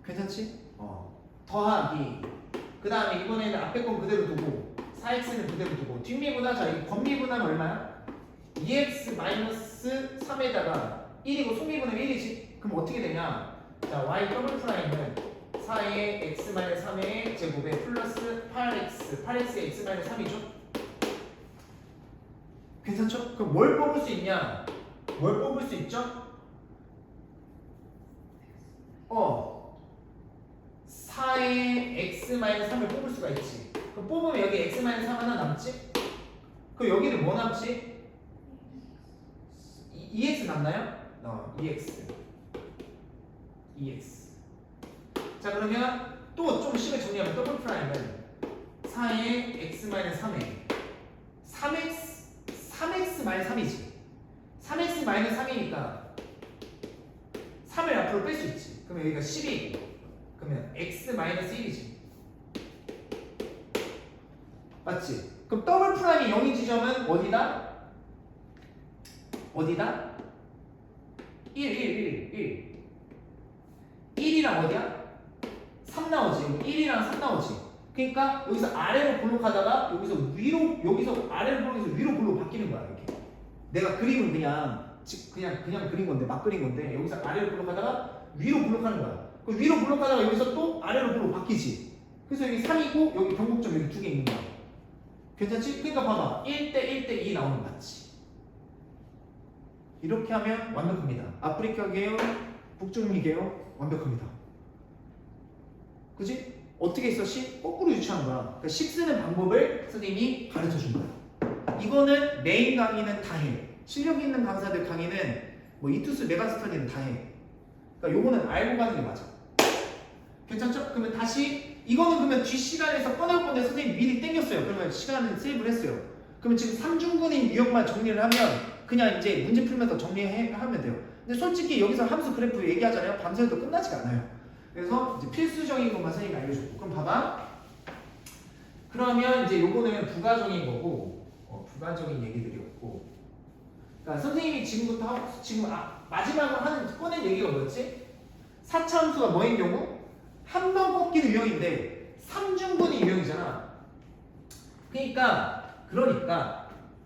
괜찮지? 더하기. 그 다음에 이번에는 앞에 건 그대로 두고 4x는 그대로 두고 뒷미분하자. 이 겉미분하면 얼마야? 2x 마이너스 3에다가 1이고 속미분하면 1이지. 그럼 어떻게 되냐? 자 y 더블 프라임은 4의 x 3의 제곱에 플러스 8x의 x 3이죠? 괜찮죠? 그럼 뭘 뽑을 수 있냐? 뭘 뽑을 수 있죠? 4의 x-3을 뽑을 수가 있지. 그럼 뽑으면 여기 x-3 하나 남지? 그럼 여기는 뭐 남지? 2x 남나요? 2x. 자, 그러면 또 좀 식을 정리하면 더블 프라임은 4의 x-3에 3x-3이지. 3x-3이니까 3을 앞으로 뺄 수 있지. 그러면 여기가 10이고, 그러면 x-1이지. 맞지? 그럼 더블 프라임이 0인 지점은 어디다? 1. 1이랑 어디야? 3 나오지. 1이랑 3 나오지. 그러니까 여기서 아래로 볼록하다가 여기서 위로, 여기서 아래로 볼록해서 위로 볼록 바뀌는 거야. 이렇게. 내가 그림은 그냥 그린 건데, 막 그린 건데, 여기서 아래로 볼록하다가 위로 볼록하는 거야. 그 위로 볼록하다가 여기서 또 아래로 볼록 바뀌지. 그래서 여기 3이고 여기 변곡점 여기 2개 있는 거야. 괜찮지? 그러니까 봐봐. 1대 1대 2 나오는 거 맞지? 이렇게 하면 완벽합니다. 아프리카 계열, 북중미 계열 완벽합니다. 그지? 어떻게 했어? 거꾸로 유추한 거야. 그러니까 식 쓰는 방법을 선생님이 가르쳐 준 거야. 이거는 메인 강의는 다 해. 실력 있는 강사들 강의는 뭐 이투스 메가스터디는 다 해. 그러니까 요거는 알고 가는 게 맞아. 괜찮죠? 그러면 다시 이거는 그러면 뒤 시간에서 꺼낼 건데 선생님 미리 땡겼어요. 그러면 시간은 세이브를 했어요. 그러면 지금 삼중근인 유형만 정리를 하면 그냥 이제 문제 풀면서 정리하면 돼요. 근데 솔직히 여기서 함수 그래프 얘기하잖아요. 밤새도 끝나지가 않아요. 그래서 이제 필수적인 것만 선생님이 알려줬고. 그럼 봐봐. 그러면 이제 요거는 부가적인 거고, 부가적인 얘기들이었고. 그러니까 선생님이 지금부터 마지막으로 꺼낸 얘기가 뭐였지? 4차 함수가 뭐인 경우? 한 번 꺾이는 유형인데 3중분이 유형이잖아. 그러니까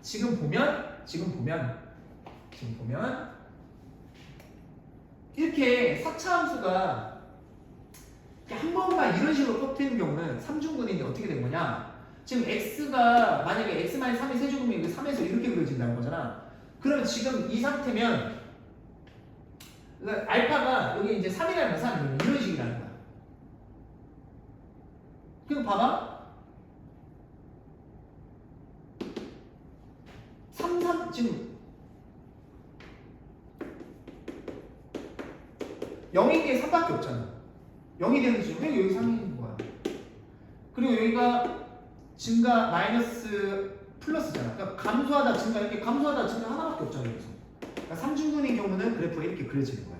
지금 보면 이렇게 4차 함수가 한 번만 이런 식으로 꺾이는 경우는 3중분인데 어떻게 된 거냐? 지금 x가 만약에 x-3이 세제곱이면 3에서 이렇게 그려진다는 거잖아. 그러면 지금 이 상태면 그러니까 알파가 여기 이제 3이라는 계산은 이런 식이라는 거야. 그럼 봐봐. 3 지금 0인 게 3밖에 없잖아. 0이 되는 지점 왜 여기 3이 있는 거야? 그리고 여기가 증가 마이너스 플러스잖아. 그러니까 감소하다 증가 이렇게 감소하다 증가 하나밖에 없잖아. 여기서. 그러니까 3중분인 경우는 그래프가 이렇게 그려지는 거예요.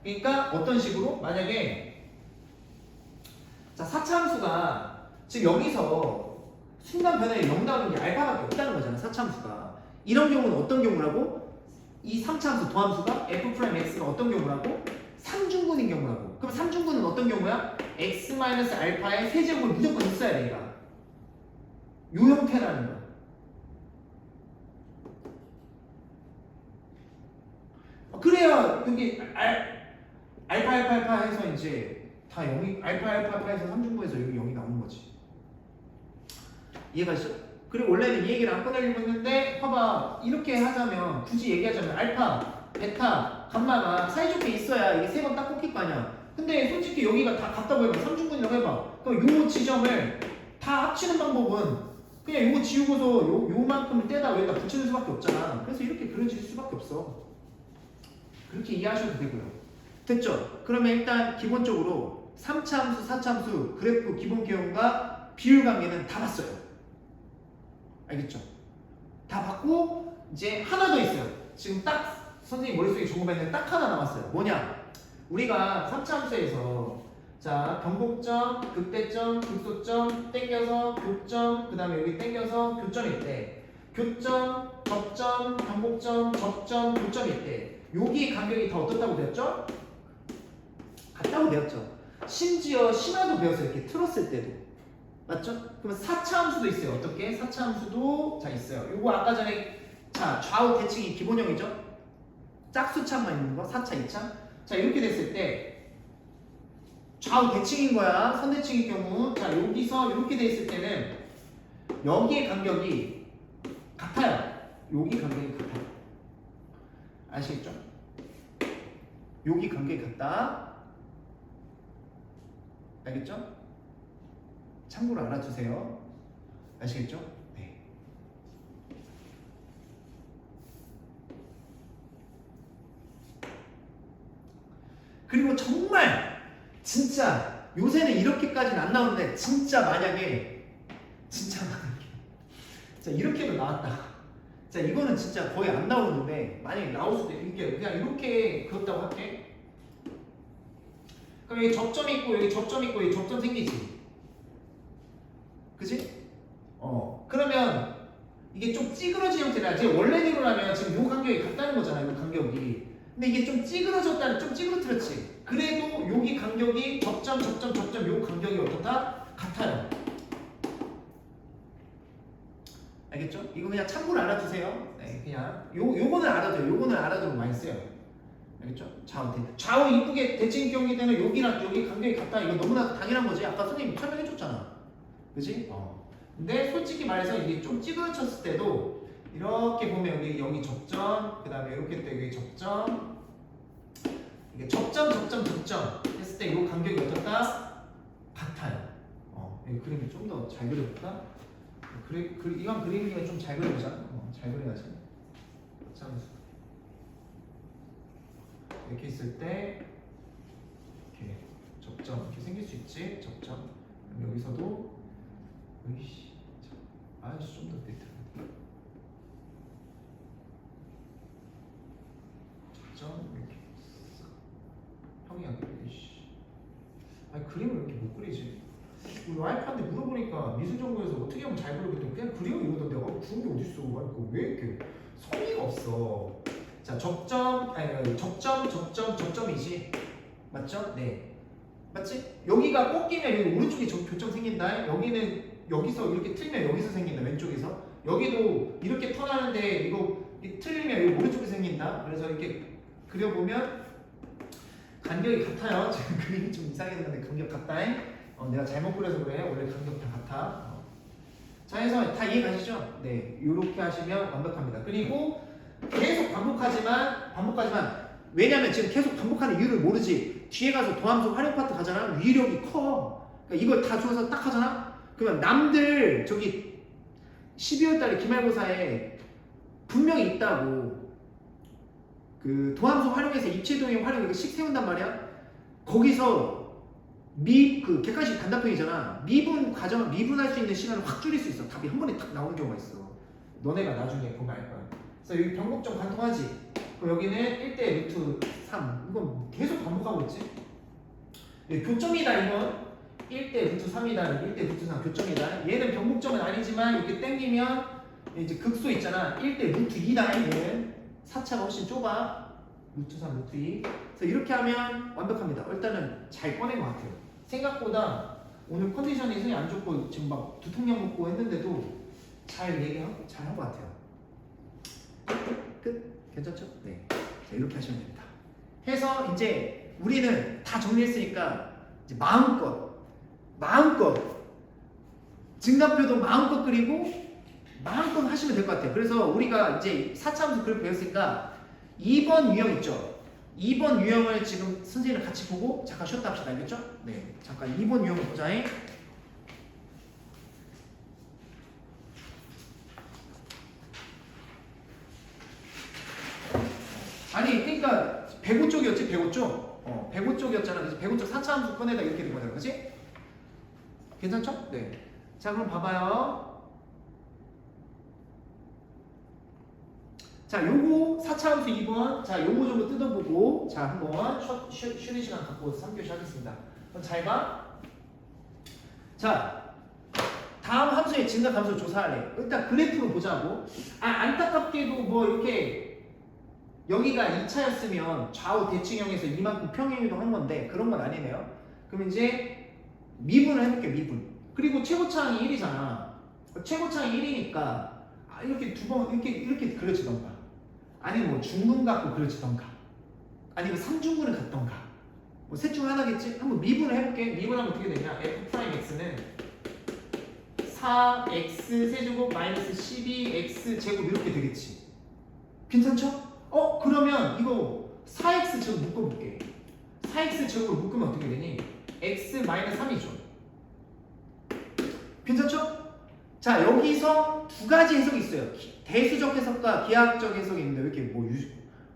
그러니까 어떤 식으로? 만약에 자 4차 함수가 지금 여기서 순간 변화에 0 나오는 게 알파밖에 없다는 거잖아. 4차 함수가. 이런 경우는 어떤 경우라고? 이 3차 함수 도함수가 f'x가 어떤 경우라고? 3중분인 경우라고. 그럼 3중분은 어떤 경우야? x-알파의 세제곱을 무조건 있어야 돼. 얘가. 요 형태라는 거야. 그래야 여기 알파 해서 이제 다 0이 알파에서 3중분에서 여기 0이 나오는 거지. 이해가 있어? 그리고 원래는 이 얘기를 안 꺼내려고 했는데 봐봐. 이렇게 하자면 굳이 얘기하자면 알파, 베타, 감마가 사이좋게 있어야 이게 세 번 딱 꺾일 거 아니야. 근데 솔직히 여기가 다 같다고 해봐. 3중분이라고 해봐. 그럼 요 지점을 다 합치는 방법은 그냥 요거 지우고서 요만큼을 떼다 여기다 붙이는 수밖에 없잖아. 그래서 이렇게 그려질 수밖에 없어. 그렇게 이해하셔도 되고요. 됐죠? 그러면 일단 기본적으로 3차 함수, 4차 함수, 그래프 기본 개념과 비율 관계는 다 봤어요. 알겠죠? 다 봤고 이제 하나 더 있어요. 지금 딱 선생님 머릿속에 적어봤는데 딱 하나 남았어요. 뭐냐? 우리가 3차 함수에서 자 변곡점, 극대점, 극소점 땡겨서 교점, 그 다음에 여기 땡겨서 교점이 있대. 교점, 접점, 변곡점, 접점, 교점이 있대. 여기 간격이 다 어떻다고 배웠죠? 같다고 배웠죠. 심지어 심화도 배웠어요. 이렇게 틀었을 때도. 맞죠? 그러면 4차 함수도 있어요. 어떻게? 4차 함수도 자 있어요. 요거 아까 전에 자 좌우 대칭이 기본형이죠? 짝수차만 있는 거 4차, 2차. 자 이렇게 됐을 때 좌우 대칭인 거야. 선대칭일 경우. 자 여기서 이렇게 돼 있을 때는 여기의 간격이 같아요. 여기 간격이 같아요. 아시겠죠? 여기 간격이 같다. 알겠죠? 참고로 알아두세요. 아시겠죠? 네. 그리고 정말 진짜 요새는 이렇게까지는 안 나오는데 진짜 만약에 자 이렇게도 나왔다. 자 이거는 진짜 거의 안 나오는데 만약에 나올 수도 이게 그냥 이렇게 그렇다고 할게. 그럼 여기 접점 있고 여기 접점 있고 여기 접점 생기지. 그지? 그러면 이게 좀 찌그러진 형태라. 지금 원래대로라면 지금 요 간격이 같다는 거잖아요. 요 간격이. 근데 이게 좀 찌그러졌다는 좀 찌그러뜨렸지. 그래도 여기 간격이 접점 요 간격이 어떻다? 같아요. 알겠죠? 이거 그냥 참고로 알아두세요. 네, 그냥 요거는 알아둬요. 요거는 알아두면 많이 써요. 알겠죠? 좌우 이쁘게 대칭 경기되는 여기랑 여기 간격이 같다. 이거 너무나 당연한 거지. 아까 선생님 설명해줬잖아. 그지? 근데 솔직히 말해서 이게 좀 찌그러졌을 때도 이렇게 보면 여기 접점, 그 다음에 이렇게 또 여기 접점, 이게 접점 했을 때 이 간격이 어떻다? 같아요. 이 그림을 좀 더 잘 그려볼까? 이건 그림을 좀 잘 그려보자. 잘 그려야지. 참수. 이렇게 있을 때 이렇게 접점 이렇게 생길 수 있지. 접점. 여기서도 으이씨. 아주 좀 더 밑으로. 접점 이렇게. 평이하게. 으이씨. 아니 그림을 이렇게 못 그리지. 우리 와이프한테 물어보니까 미술전공에서 어떻게 하면 잘 그리겠다고 그냥 그려 이러던데 구운 게 어딨어. 그러니까 왜 이렇게 성의가 없어. 자 접점이지. 맞죠? 네. 맞지? 여기가 꺾이면 여기 오른쪽에 교점 생긴다. 여기는 여기서 이렇게 틀면 여기서 생긴다. 왼쪽에서 여기도 이렇게 턴하는데 이거 틀리면 여기 오른쪽에 생긴다. 그래서 이렇게 그려보면 간격이 같아요. 지금 그림이 좀 이상했는데 간격 같다. 내가 잘못 그려서 그래. 원래 간격 다 같아. 자, 해서 다 이해가시죠? 네, 이렇게 하시면 완벽합니다. 그리고 계속 반복하지만 왜냐면 지금 계속 반복하는 이유를 모르지. 뒤에 가서 도함수 활용 파트 가잖아. 위력이 커. 그러니까 이걸 다 줘서 딱 하잖아. 그러면 남들 저기 12월 달에 기말고사에 분명히 있다고. 그 도함수 활용해서 입체동의 활용 식 세운단 말이야. 거기서 그 객관식 단답형이잖아. 미분 과정을 미분할 수 있는 시간을 확 줄일 수 있어. 답이 한 번에 딱 나오는 경우가 있어. 너네가 나중에 보면 알 거야. 그래서 여기 변곡점 관통하지. 그럼 여기는 1대 루트 3. 이건 계속 반복하고 있지. 교점이다 이건. 1대 루트 3이다. 1대 루트 3 교점이다. 얘는 변곡점은 아니지만 이렇게 땡기면 이제 극소 있잖아. 1대 루트 2다. 얘는 4차가 훨씬 좁아. 루트 3, 루트 2. 그래서 이렇게 하면 완벽합니다. 일단은 잘 꺼낸 것 같아요. 생각보다 오늘 컨디션이 굉장히 안 좋고 지금 막 두통약 먹고 했는데도 잘 얘기하고 잘 한 것 같아요. 끝? 괜찮죠? 네. 자, 이렇게 하시면 됩니다. 해서 이제 우리는 다 정리했으니까 이제 마음껏 증가표도 마음껏 그리고 마음껏 하시면 될 것 같아요. 그래서 우리가 이제 4차함수 그걸 배웠으니까 2번 유형 있죠? 2번 유형을 지금 선생님이랑 같이 보고 잠깐 쉬었다 합시다. 알겠죠? 네. 잠깐 2번 유형을 보자잉. 아니, 그러니까 105 쪽이었지? 105 쪽? 105 쪽이었잖아. 그래서 105 쪽 4차함수 꺼내다 이렇게 된 거잖아. 그치? 괜찮죠? 네. 자, 그럼 봐봐요. 자, 요거 4차함수 2번. 자, 요거 정도 뜯어보고 자, 한번 쉬는 시간 갖고 3교시 하겠습니다. 그럼 잘 봐. 자, 다음 함수의 증가 함수 조사할래. 일단 그래프로 보자고. 안타깝게도 뭐 이렇게 여기가 2차였으면 좌우 대칭형에서 이만큼 평행이동 한 건데 그런 건 아니네요. 그럼 이제 미분을 해볼게요. 미분. 그리고 최고차항이 1이잖아. 최고차항이 1이니까 이렇게 두 번 이렇게 그려지던가 아니면 뭐 중분 갖고 그려지던가 아니면 3중분을 갖던가 뭐 셋 중 하나겠지? 한번 미분을 해볼게. 미분하면 어떻게 되냐? f'x는 4x 세제곱 마이너스 12x 제곱 이렇게 되겠지. 괜찮죠? 그러면 이거 4x 제곱 묶어볼게. 4x 제곱을 묶으면 어떻게 되니? x-3이죠. 괜찮죠? 자, 여기서 두 가지 해석이 있어요. 대수적 해석과 기하학적 해석이 있는데 왜 이렇게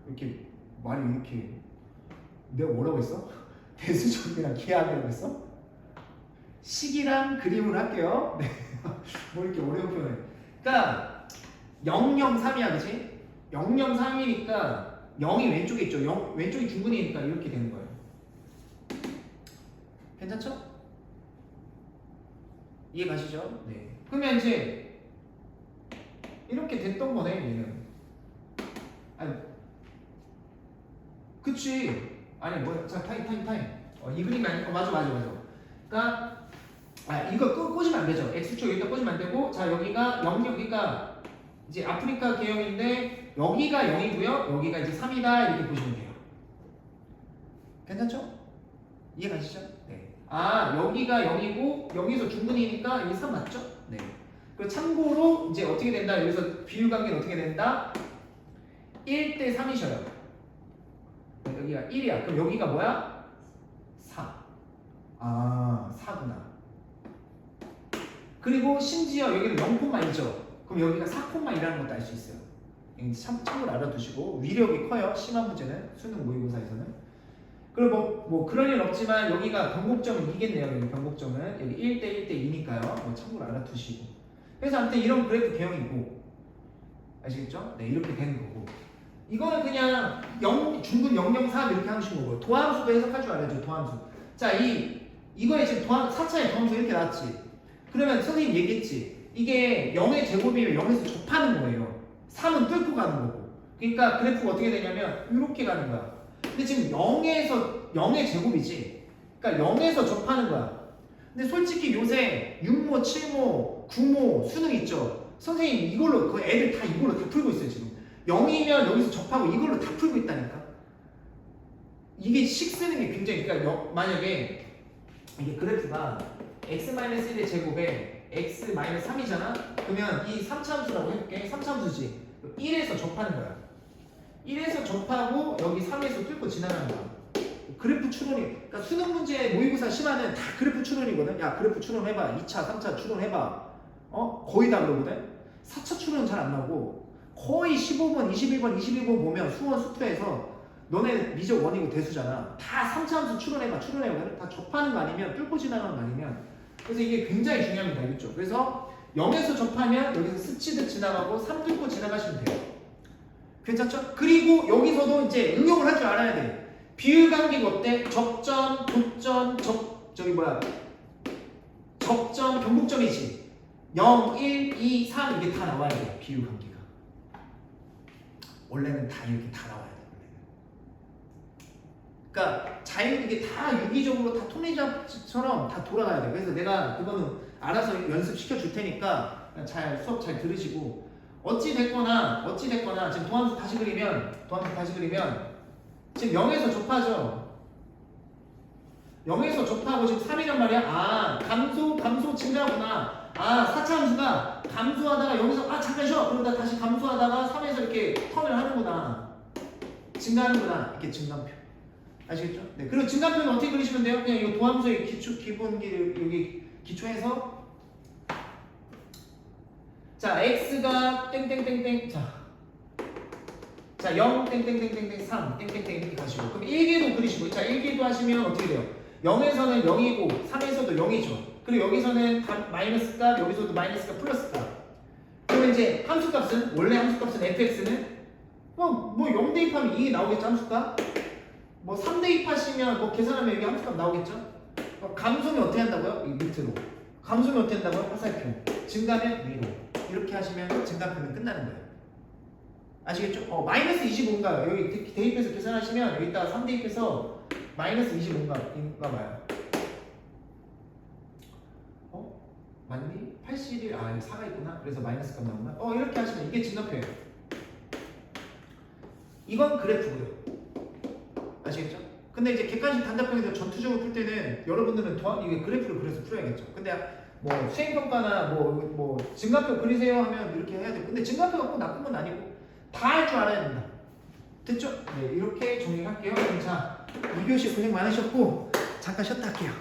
이렇게 말이 이렇게 내가 뭐라고 했어? 대수적이랑 기하학이라고 했어? 식이랑 그림을 할게요. 네. 뭐 이렇게 어려운 표현을. 그러니까 003이야, 그치? 003이니까 0이 왼쪽에 있죠. 왼쪽이 중근이니까 이렇게 되는 거예요. 괜찮죠? 이해 가시죠? 네. 그러면 이제 이렇게 됐던 거네, 얘는. 아니, 그치? 아니 뭐야? 자, 타임. 이 그림이 아니고 맞아. 그러니까 이거 꽂으면 안 되죠. x축 여기다 꽂으면 안 되고, 자 여기가 0, 여기가 이제 아프리카 계형인데 여기가 0이고요. 여기가 이제 3이다 이렇게 보시면 돼요. 괜찮죠? 이해 가시죠? 네. 아, 여기가 0이고 여기서 중근이니까 여기 3 맞죠? 네. 그리고 참고로 이제 어떻게 된다? 여기서 비율 관계는 어떻게 된다? 1대 3이셔요. 여기가 1이야. 그럼 여기가 뭐야? 4. 아, 4구나. 그리고 심지어 여기는 0,1죠. 그럼 여기가 4,1이라는 것도 알 수 있어요. 참고로 알아두시고, 위력이 커요. 심한 문제는 수능 모의고사에서는. 그리고 뭐 그럴 일 없지만 여기가 변곡점은 2겠네요. 여기 변곡점은 여기 1대 1대 2니까요. 뭐 참고로 알아두시고. 그래서 아무튼 이런 그래프 개형이고, 아시겠죠? 네, 이렇게 되는 거고. 이거는 그냥 중근 003 이렇게 하신 거고, 도함수도 해석할 줄 알아야죠. 도함수. 자, 이거에 지금 4차의 도함수 이렇게 나왔지. 그러면 선생님 얘기했지. 이게 0의 제곱이면 0에서 접하는 거예요. 3은 뚫고 가는 거고. 그러니까 그래프가 어떻게 되냐면 이렇게 가는 거야. 근데 지금 0의 제곱이지. 그러니까 0에서 접하는 거야. 근데 솔직히 요새 6모, 7모, 9모 수능 있죠. 선생님 이걸로 그 애들 다 이걸로 다 풀고 있어요 지금. 0이면 여기서 접하고 이걸로 다 풀고 있다니까. 이게 식 쓰는 게 굉장히, 그러니까 만약에 이게 그래프가 x-1의 제곱에 x-3이잖아. 그러면 이 3차함수라고 해볼게. 3차함수지. 1에서 접하는 거야. 1에서 접하고 여기 3에서 뚫고 지나가는 거야. 그래프 추론이, 그러니까 수능 문제 모의고사 심화는 다 그래프 추론이거든. 야, 그래프 추론해봐. 2차, 3차 추론해봐. 거의 다 그러거든. 4차 추론은 잘 안 나오고 거의 15번, 21번, 22번 보면 수원 수투에서 너네 미적 원이고 대수잖아. 다 3차 함수 추론해봐. 다 접하는 거 아니면 뚫고 지나가는 거 아니면. 그래서 이게 굉장히 중요합니다. 알겠죠? 그래서 0에서 접하면 여기서 스치듯 지나가고 3 뚫고 지나가시면 돼요. 괜찮죠? 그리고 여기서도 이제 응용을 할 줄 알아야 돼. 비율 관계가 어때? 적점, 도점, 적점, 변곡점이지. 0, 1, 2, 3 이게 다 나와야 돼. 비율 관계가. 원래는 다 이렇게 다 나와야 돼. 그러니까 이게 다 유기적으로 다 통계자처럼 다 돌아가야 돼. 그래서 내가 그거는 알아서 연습시켜 줄 테니까 수업 잘 들으시고, 어찌 됐거나 지금 도함수 다시 그리면 지금 0에서 접하죠. 0에서 접하고 지금 3이란 말이야. 아, 감소 증가구나. 아, 4차 함수가 감소하다가 여기서 잠깐 쉬어. 그러다 다시 감소하다가 3에서 이렇게 턴을 하는구나. 증가하는구나. 이렇게 증가표. 아시겠죠? 네. 그리고 증가표는 어떻게 그리시면 돼요? 그냥 이거 도함수의 기본기 여기 기초해서, 자, x가 땡땡땡땡, 자 0 땡땡땡땡땡 3 땡땡땡 이렇게 가시고, 그럼 1계도 그리시고. 자, 1계도 하시면 어떻게 돼요? 0에서는 0이고 3에서도 0이죠. 그리고 여기서는 마이너스 값, 여기서도 마이너스 값, 플러스 값. 그러면 이제 함수값은, 원래 함수값은 fx는 뭐 0 대입하면 2 나오겠죠, 함수값? 뭐 3 대입하시면 뭐 계산하면 여기 함수값 나오겠죠? 감소면 어떻게 한다고요? 이 밑으로. 감소면 어떻게 한다고요? 화살표. 증가면 위로. 이렇게 하시면 증가표는 끝나는 거예요. 아시겠죠? 마이너스 25인가요? 여기 대입해서 계산하시면 여기다가 3 대입해서 마이너스 25인가 봐요. 맞니? 81, 여기 4가 있구나. 그래서 마이너스 값 나오나? 이렇게 하시면 이게 증가표예요. 이건 그래프고요. 아시겠죠? 근데 이제 객관식 단답형에서 전투적으로 풀 때는 여러분들은 이게 그래프를 그려서 풀어야겠죠. 근데 뭐 수행평가나 뭐 증가표 그리세요 하면 이렇게 해야 돼요. 근데 증가표가 꼭 나쁜 건 아니고 다 할 줄 알아야 된다. 됐죠? 네, 이렇게 정리할게요. 자, 2교시 고생 많으셨고 잠깐 쉬었다 할게요.